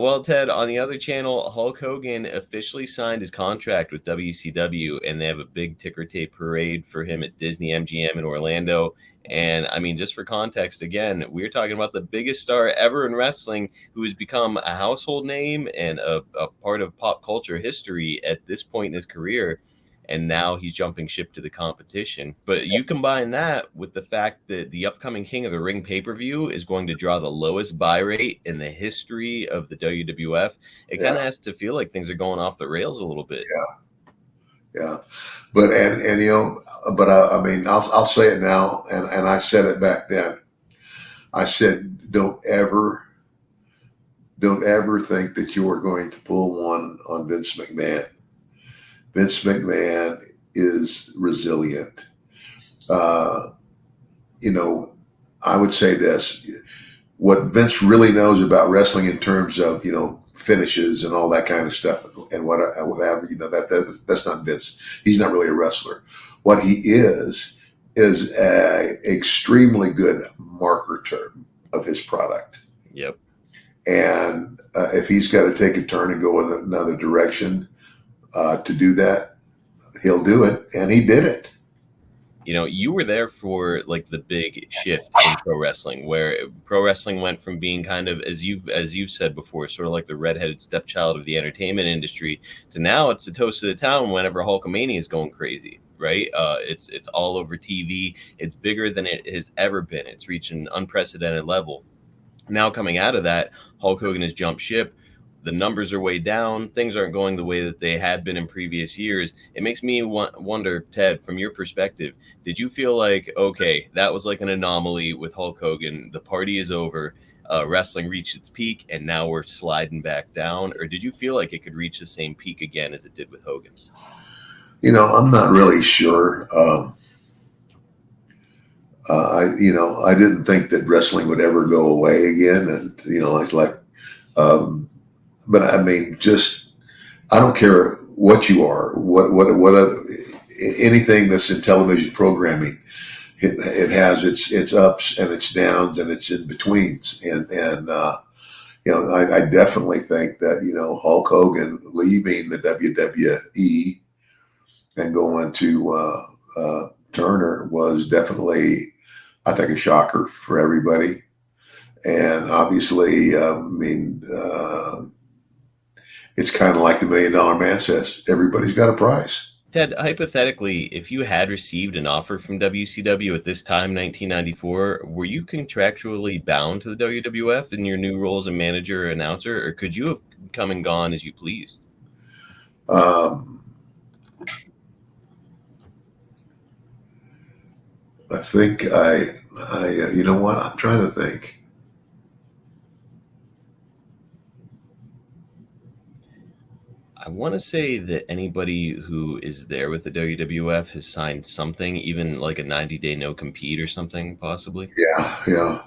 Well, Ted, on the other channel, Hulk Hogan officially signed his contract with WCW, and they have a big ticker tape parade for him at Disney MGM in Orlando. And I mean, just for context, again, we're talking about the biggest star ever in wrestling who has become a household name and a part of pop culture history at this point in his career. And now he's jumping ship to the competition. But you combine that with the fact that the upcoming King of the Ring pay-per-view is going to draw the lowest buy rate in the history of the WWF. It kind of Yeah, has to feel like things are going off the rails a little bit. yeah. But and but I mean, I'll say it now, and I said it back then. I said, don't ever think that you are going to pull one on Vince McMahon. Vince McMahon is resilient. Uh, you know, I would say this: what Vince really knows about wrestling in terms of finishes and all that kind of stuff and whatever that's not Vince. He's not really a wrestler. What he is a extremely good marketer of his product. Yep. And if he's got to take a turn and go in another direction to do that, he'll do it, and he did it. You were there for like the big shift in pro wrestling, where pro wrestling went from being kind of, as you've said before, sort of like the redheaded stepchild of the entertainment industry, to now it's the toast of the town whenever Hulkamania is going crazy, right? It's all over TV. It's bigger than it has ever been. It's reached an unprecedented level. Now coming out of that, Hulk Hogan has jumped ship. The numbers are way down. Things aren't going the way that they had been in previous years. It makes me wonder, Ted, from your perspective, did you feel like, okay, that was like an anomaly with Hulk Hogan? The party is over. Wrestling reached its peak, and now we're sliding back down? Or did you feel like it could reach the same peak again as it did with Hogan? I'm not really sure. I didn't think that wrestling would ever go away again, and it's like, um, but I mean, just I don't care what you are, what other, anything that's in television programming, it has its ups and its downs and its in betweens, and I definitely think that Hulk Hogan leaving the WWE and going to Turner was definitely, I think, a shocker for everybody. And obviously, it's kind of like the $1 Million Man says, everybody's got a price. Ted, hypothetically, if you had received an offer from WCW at this time, 1994, were you contractually bound to the WWF in your new role as a manager or announcer, or could you have come and gone as you pleased? Um, I think you know what? I'm trying to think. I want to say that anybody who is there with the WWF has signed something, even like a 90-day no compete or something, possibly. Yeah, yeah.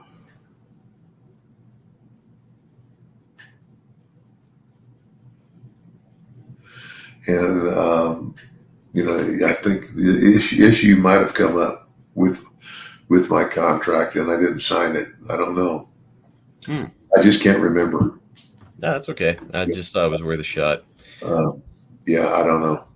And I think the issue might have come up with my contract, and I didn't sign it. I don't know. Hmm. I just can't remember. No, that's okay. I just thought it was worth a shot. Uh, yeah, I don't know.